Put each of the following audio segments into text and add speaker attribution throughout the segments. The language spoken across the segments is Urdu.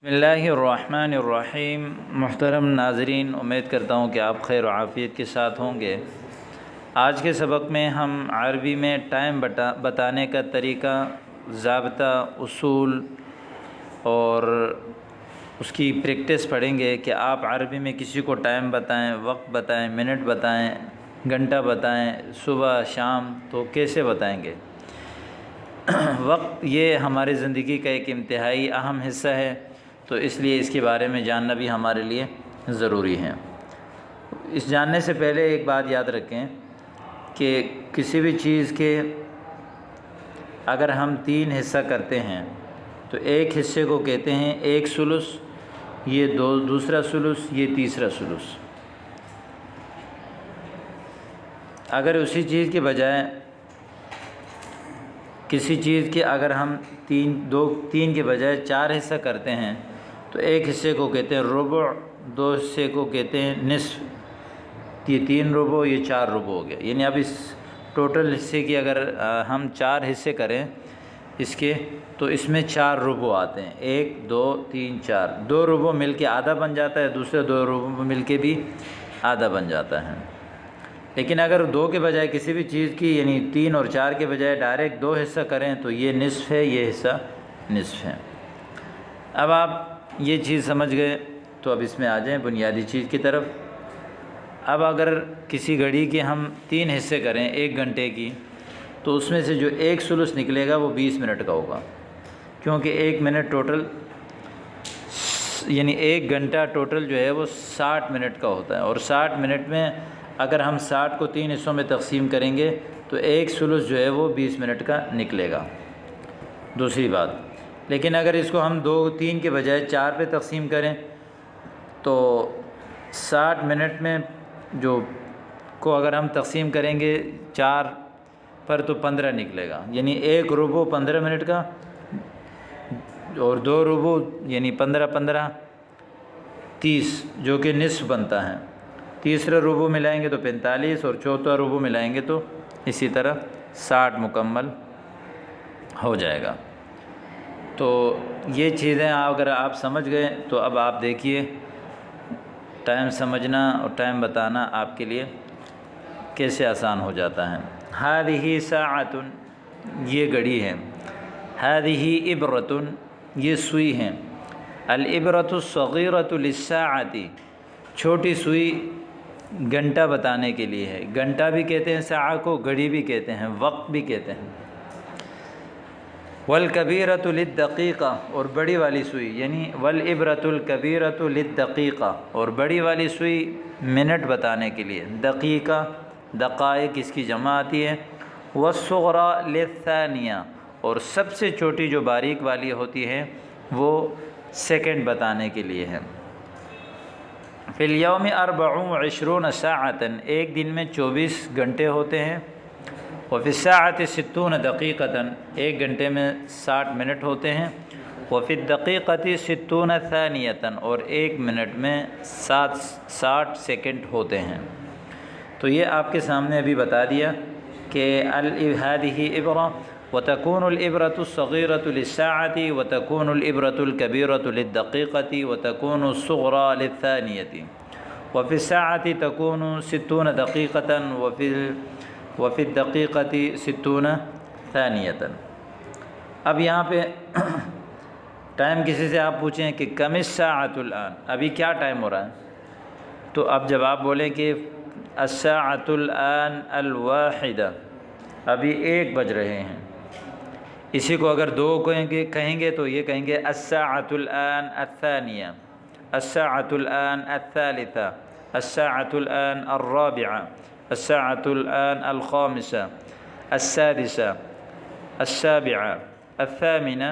Speaker 1: بسم اللہ الرحمن الرحیم۔ محترم ناظرین، امید کرتا ہوں کہ آپ خیر و عافیت کے ساتھ ہوں گے۔ آج کے سبق میں ہم عربی میں ٹائم بتانے کا طریقہ، ضابطہ، اصول اور اس کی پریکٹس پڑھیں گے کہ آپ عربی میں کسی کو ٹائم بتائیں، وقت بتائیں، منٹ بتائیں، گھنٹہ بتائیں، صبح شام، تو کیسے بتائیں گے۔ وقت یہ ہماری زندگی کا ایک انتہائی اہم حصہ ہے، تو اس لیے اس کے بارے میں جاننا بھی ہمارے لیے ضروری ہے۔ اس جاننے سے پہلے ایک بات یاد رکھیں کہ کسی بھی چیز کے اگر ہم 3 حصہ کرتے ہیں تو ایک حصے کو کہتے ہیں 1/3، یہ دوسرا ثلث، یہ تیسرا ثلث۔ اگر اسی چیز کے بجائے کسی چیز کے اگر ہم 3 کے بجائے 4 حصہ کرتے ہیں تو ایک حصے کو کہتے ہیں ربع، 2 حصے کو کہتے ہیں نصف، یہ 3 ربع، یہ 4 ربع ہو گیا۔ یعنی اب اس ٹوٹل حصے کی اگر ہم 4 حصے کریں اس کے، تو اس میں 4 ربع آتے ہیں، 1 2 3 4۔ 2 ربع مل کے آدھا بن جاتا ہے، دوسرے 2 ربع مل کے بھی آدھا بن جاتا ہے۔ لیکن اگر 2 کے بجائے کسی بھی چیز کی یعنی 3 اور 4 کے بجائے ڈائریکٹ 2 حصہ کریں تو یہ نصف ہے، یہ حصہ نصف ہے۔ اب آپ یہ چیز سمجھ گئے تو اب اس میں آ جائیں بنیادی چیز کی طرف۔ اب اگر کسی گھڑی کے ہم 3 حصے کریں 1 گھنٹے کی، تو اس میں سے جو 1/3 نکلے گا وہ 20 منٹ کا ہوگا، کیونکہ 1 منٹ ٹوٹل یعنی 1 گھنٹہ ٹوٹل جو ہے وہ 60 منٹ کا ہوتا ہے، اور 60 منٹ میں اگر ہم 60 کو 3 حصوں میں تقسیم کریں گے تو 1/3 جو ہے وہ 20 منٹ کا نکلے گا۔ دوسری بات، لیکن اگر اس کو ہم 3 کے بجائے 4 پہ تقسیم کریں تو 60 منٹ میں کو اگر ہم تقسیم کریں گے 4 پر تو 15 نکلے گا، یعنی 1 ربع 15 منٹ کا، اور 2 ربع یعنی 15 15 30، جو کہ نصف بنتا ہے۔ تیسرا ربع ملائیں گے تو 45، اور چوتھا ربع ملائیں گے تو اسی طرح 60 مکمل ہو جائے گا۔ تو یہ چیزیں اگر آپ سمجھ گئے تو اب آپ دیکھیے ٹائم سمجھنا اور ٹائم بتانا آپ کے لیے کیسے آسان ہو جاتا ہے۔ ہذہ ساعۃ، یہ گھڑی ہے۔ ہذہ ابرۃ، یہ سوئی ہے۔ الابرۃ الصغیرۃ للساعۃ، چھوٹی سوئی گھنٹہ بتانے کے لیے ہے۔ گھنٹہ بھی کہتے ہیں ساعہ کو، گھڑی بھی کہتے ہیں، وقت بھی کہتے ہیں۔ والکبیرۃ للدقیقہ، اور بڑی والی سوئی یعنی والابرۃ الکبیرۃ للدقیقہ، اور بڑی والی سوئی منٹ بتانے کے لیے۔ دقیقہ، دقائق اس کی جمع آتی ہے۔ والصغریٰ للثانیہ، اور سب سے چھوٹی جو باریک والی ہوتی ہے وہ سیکنڈ بتانے کے لیے ہے۔ فی الیوم 24 ساعۃ، ایک دن میں 24 گھنٹے ہوتے ہیں۔ وفی الساعۃ 60 دقیقۃ، ایک گھنٹے میں 60 منٹ ہوتے ہیں۔ وفی الدقیقۃ 60 ثانیۃ، اور ایک منٹ میں 60 سیکنڈ ہوتے ہیں۔ تو یہ آپ کے سامنے ابھی بتا دیا کہ هذه ابرہ، وتكون الابرۃ الصغیرۃ للساعۃ، وتكون الابرۃ الکبیرۃ للدقیقۃ، وتكون الصغریٰ للثانیۃ۔ وفی الساعۃ تكون 60 دقیقۃ، وفی الدقیقۃ 60 ثانیۃ۔ اب یہاں پہ ٹائم کسی سے آپ پوچھیں کہ کم الساعۃ الآن، ابھی کیا ٹائم ہو رہا ہے، تو اب جب آپ بولیں کہ الساعۃ الآن الواحدہ، ابھی 1 بج رہے ہیں، اسی کو اگر 2 کہیں گے تو یہ کہیں گے الساعۃ الآن الثانیہ، الساعۃ الآن الثالثہ، الساعۃ الآن الرابعہ، الساعۃ الآن الخامسہ، السادسہ، السابعہ، الثامنہ،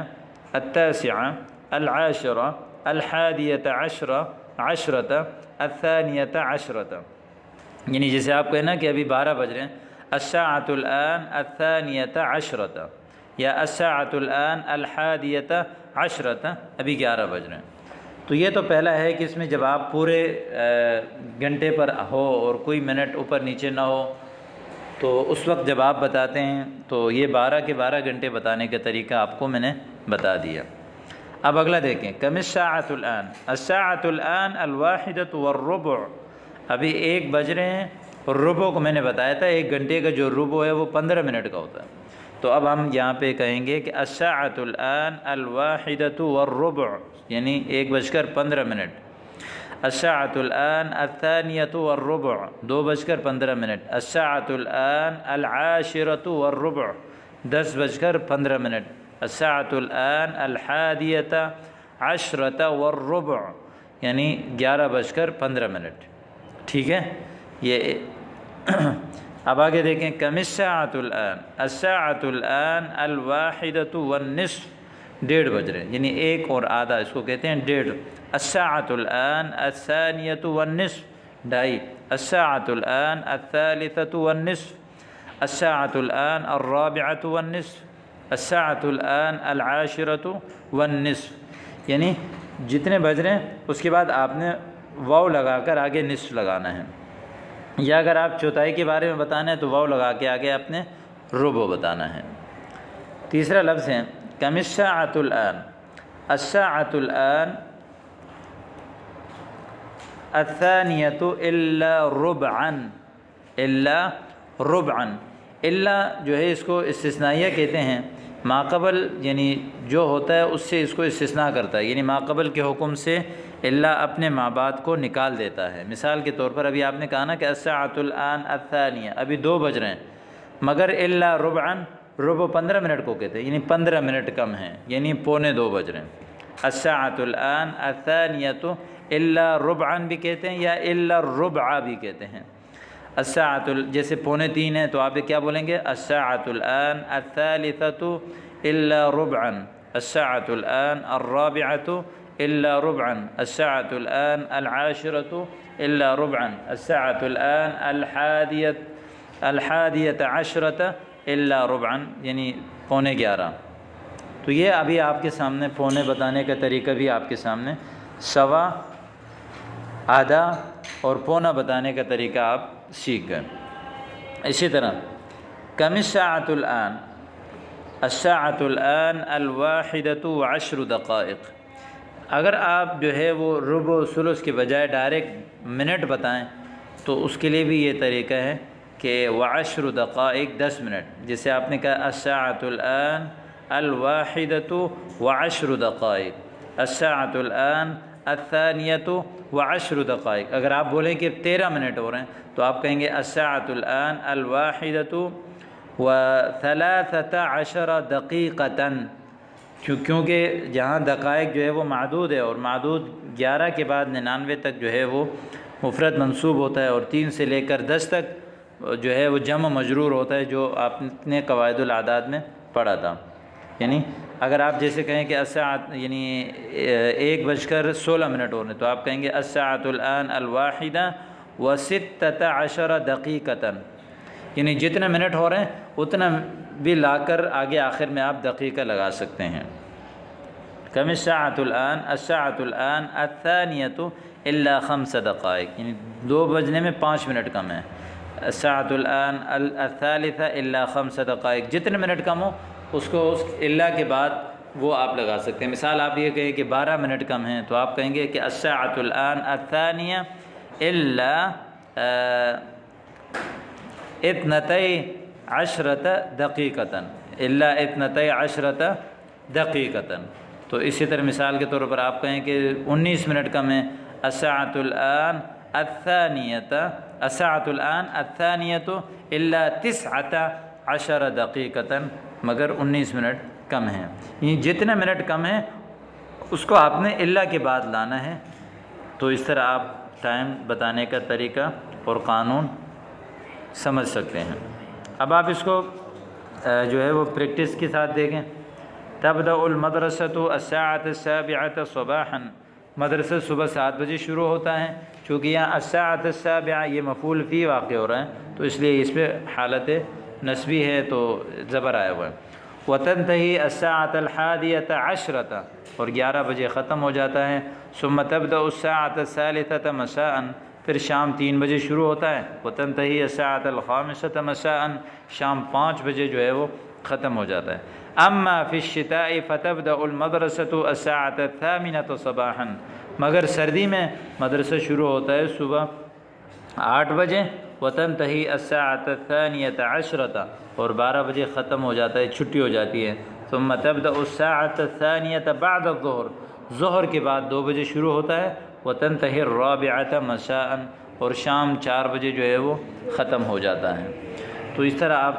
Speaker 1: التاسعہ، العاشرہ، الحادیۃ عشرہ، عشرۃ، الثانیۃ عشرۃ۔ یعنی جیسے آپ کہیں نا کہ ابھی 12 بج رہے ہیں، الساعۃ الآن الثانیۃ عشرۃ، یا الساعۃ الآن الحادیۃ عشرۃ، ابھی 11 بج رہے ہیں۔ تو یہ تو پہلا ہے کہ اس میں جب آپ پورے گھنٹے پر ہو اور کوئی منٹ اوپر نیچے نہ ہو تو اس وقت جب آپ بتاتے ہیں تو یہ 12 کے 12 گھنٹے بتانے کا طریقہ آپ کو میں نے بتا دیا۔ اب اگلا دیکھیں، کم الساعۃ الآن، الساعۃ الآن الواحدۃ والربع، ابھی 1 بج رہے ہیں، اور ربع کو میں نے بتایا تھا 1 گھنٹے کا جو ربع ہے وہ 15 منٹ کا ہوتا ہے، تو اب ہم یہاں پہ کہیں گے کہ الساعۃ الآن الواحدۃ والربع، یعنی 1:15۔ الساعۃ الآن الثانیۃ والربع، 2:15۔ الساعۃ الآن العاشرۃ والربع، 10:15۔ الساعۃ الآن الحادیۃ عشرۃ والربع، یعنی 11:15۔ ٹھیک ہے، یہ اب آگے دیکھیں، کم الساعۃ الآن، الساعۃ الآن الواحدۃ والنصف، 1:30 بج رہے ہیں، یعنی 1 اور آدھا، اس کو کہتے ہیں 1:30۔ الساعۃ الآن الثانیۃ والنصف، 2:30۔ الساعۃ الآن الثالثۃ والنصف، الساعۃ الآن الرابعۃ والنصف، الساعۃ الآن العاشرۃ والنصف، یعنی جتنے بج رہے ہیں اس کے بعد آپ نے واو لگا کر آگے نصف لگانا ہے، یا اگر آپ چوتھائی کے بارے میں بتانا ہے تو واو لگا کے آگے آپ نے ربع بتانا ہے۔ تیسرا لفظ ہے کم الساعۃ الآن، الساعۃ الآن الثانیۃ الا ربعا، الا ربعا، الا جو ہے اس کو استثنائیہ کہتے ہیں، ماقبل یعنی جو ہوتا ہے اس سے اس کو استثناء کرتا ہے، یعنی ماقبل کے حکم سے الا اپنے ما بعد کو نکال دیتا ہے۔ مثال کے طور پر ابھی آپ نے کہا نا کہ الساعۃ الآن الثانیہ، ابھی 2 بج رہے ہیں، مگر الا ربعا، ربع 15 منٹ کو کہتے ہیں، یعنی 15 منٹ کم ہیں، یعنی 1:45 بج رہے ہیں۔ الساعۃ الآن الثانیۃ الا ربعا بھی کہتے ہیں، یا الا الربع بھی کہتے ہیں۔ الساعۃ جیسے 2:45 ہے تو آپ کیا بولیں گے، الساعۃ الآن الثالثۃ الا ربعا، الساعۃ الآن الرابعۃ الا ربعا، الساعۃ الآن العاشرۃ الا ربعا، الساعۃ الآن الحادیۃ عشرۃ الا ربعا، یعنی 11:15۔ تو یہ ابھی آپ کے سامنے پونے بتانے کا طریقہ بھی آپ کے سامنے، سوا، آدھا اور پونا بتانے کا طریقہ آپ سیکھ گئے۔ اسی طرح کم الساعۃ الآن، الساعۃ الآن الواحدۃ وعشر دقائق، اگر آپ جو ہے وہ ربع و ثلث کے بجائے ڈائریکٹ منٹ بتائیں تو اس کے لیے بھی یہ طریقہ ہے کہ وعشر دقائق، 10 منٹ، جیسے آپ نے کہا الساعۃ الآن الواحدۃ وعشر دقائق، الساعۃ الآن الثانیۃ وعشر دقائق۔ اگر آپ بولیں کہ 13 منٹ ہو رہے ہیں تو آپ کہیں گے الساعۃ الآن الواحدۃ وثلاثۃ عشر دقیقۃ، کیونکہ جہاں دقائق جو ہے وہ معدود ہے، اور معدود 11 کے بعد 99 تک جو ہے وہ مفرد منصوب ہوتا ہے، اور 3 سے لے کر 10 تک جو ہے وہ جمع مجرور ہوتا ہے، جو آپ نے قواعد الاعداد میں پڑھا تھا۔ یعنی اگر آپ جیسے کہیں کہ الساعۃ یعنی 1:16 ہو رہے ہیں تو آپ کہیں گے الساعۃ الآن الواحدہ وستۃ عشر دقیقۃ، یعنی جتنے منٹ ہو رہے ہیں اتنا بھی لا کر آگے آخر میں آپ دقیقہ لگا سکتے ہیں۔ کم الساعۃ الآن، الساعۃ الآن الثانیۃ الا 5 دقائق، یعنی 2 بجنے میں 5 منٹ کم ہے۔ الساعۃ الآن الثالثہ الا 5 دقائق، جتنے منٹ کم ہو اس کو اس الا کے بعد وہ آپ لگا سکتے ہیں۔ مثال آپ یہ کہیں کہ 12 منٹ کم ہیں تو آپ کہیں گے کہ الساعۃ الآن الثانیہ الا 12 دقیقۃ، الا 12 دقیقۃ۔ تو اسی طرح مثال کے طور پر آپ کہیں کہ 19 منٹ کم ہیں، الساعۃ الآن الثانیۃ، الساعۃ الآن الثانیۃ الا 19 دقیقۃ، مگر 19 منٹ کم ہیں۔ یہ جتنے منٹ کم ہیں اس کو آپ نے الا کے بعد لانا ہے۔ تو اس طرح آپ ٹائم بتانے کا طریقہ اور قانون سمجھ سکتے ہیں۔ اب آپ اس کو جو ہے وہ پریکٹس کے ساتھ دیکھیں۔ تبدأ المدرسۃ الساعۃ السابعۃ صباحا، مدرسہ صبح 7 بجے شروع ہوتا ہے، چونکہ یہاں الساعۃ السابعہ یہ مفعول فی واقع ہو رہا ہے تو اس لیے اس پہ حالت نصبی ہے تو زبر آیا ہوا ہے۔ وتنتہی الساعۃ الحادیۃ عشرۃ، اور 11 بجے ختم ہو جاتا ہے۔ ثم تبدأ الساعۃ الثالثۃ مساء، پھر شام 3 بجے شروع ہوتا ہے۔ وتنتہی الساعۃ الخامسۃ مساء، شام 5 بجے جو ہے وہ ختم ہو جاتا ہے۔ اما فی الشتاء فتبدأ المدرسة الساعة الثامنة صباحا، مگر سردی میں مدرسہ شروع ہوتا ہے صبح 8 بجے، وتنتہی الساعة الثانية عشرة، اور 12 بجے ختم ہو جاتا ہے، چھٹی ہو جاتی ہے۔ ثم تبدأ الساعة الثانية بعد الظہر، ظہر کے بعد 2 بجے شروع ہوتا ہے، وتنتہی الرابعة مساء، اور شام 4 بجے جو ہے وہ ختم ہو جاتا ہے۔ تو اس طرح آپ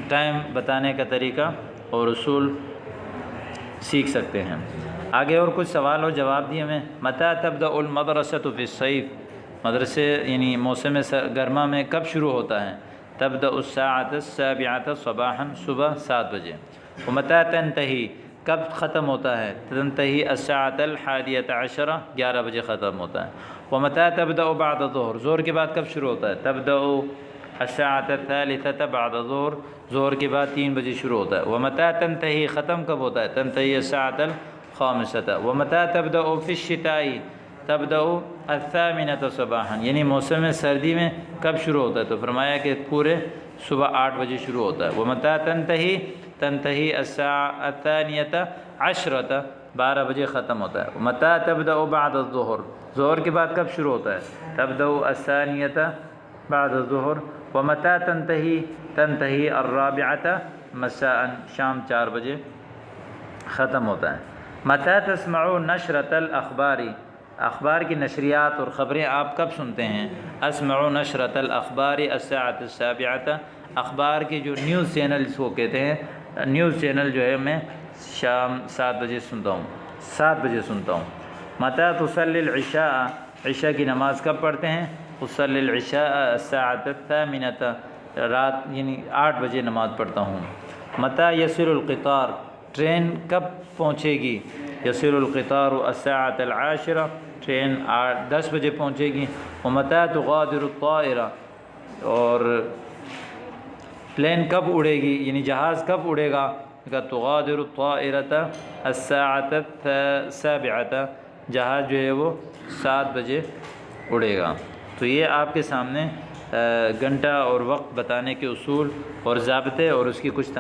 Speaker 1: ٹائم بتانے کا طریقہ اور اصول سیکھ سکتے ہیں۔ آگے اور کچھ سوال اور جواب دیے میں۔ متى تبدأ المدرسة في الصيف، مدرسے یعنی موسم گرما میں کب شروع ہوتا ہے؟ تبدأ الساعة السابعة صباحا، صبح 7 بجے۔ ومتى تنتہی، کب ختم ہوتا ہے؟ تنتہی الساعة الحادية عشرة، 11 بجے ختم ہوتا ہے۔ ومتى تبدأ بعد الظہر، ظہر کے بعد کب شروع ہوتا ہے؟ تبدأ الساعة الثالثة بعد الظہر، ظہر کے بعد 3 بجے شروع ہوتا ہے۔ ومتى تنتہی، ختم کب ہوتا ہے؟ تنتہی الساعة الخامسة۔ ومتى تبدأ في الشتاء، تبدأ الثامنة صباحا، یعنی موسم سردی میں کب شروع ہوتا ہے؟ تو فرمایا کہ پورے صبح 8 بجے شروع ہوتا ہے۔ ومتى تنتہی، تنتہی الساعة الثانية عشرة، 12 بجے ختم ہوتا ہے۔ ومتى تبدأ بعد الظہر، ظہر کے بعد کب شروع ہوتا ہے؟ تبدأ الثانية بعد الظہر۔ ومتى تنتہی، تنتہی الرابعة مساء، شام 4 بجے ختم ہوتا ہے۔ متى تسمعوا نشرة الأخبار، اخبار کی نشریات اور خبریں آپ کب سنتے ہیں؟ اسمع نشرة الأخبار الساعة السابعة، اخبار کی جو نیوز چینلز کو کہتے ہیں، نیوز چینل جو ہے میں شام 7 بجے سنتا ہوں، 7 بجے سنتا ہوں۔ متى تصلي العشاء، عشاء کی نماز کب پڑھتے ہیں؟ اصلي العشاء الساعة الثامنة، رات یعنی 8 بجے نماز پڑھتا ہوں۔ متى يصل القطار، ٹرین کب پہنچے گی؟ يصل القطار الساعة العاشرة، ٹرین 10 بجے پہنچے گی۔ ومتى تغادر الطائرة، اور پلین کب اڑے گی یعنی جہاز کب اڑے گا؟ تغادر الطائرة الساعة السابعة، جہاز جو ہے وہ 7 بجے اڑے گا۔ تو یہ آپ کے سامنے گھنٹہ اور وقت بتانے کے اصول اور ضابطے اور اس کی کچھ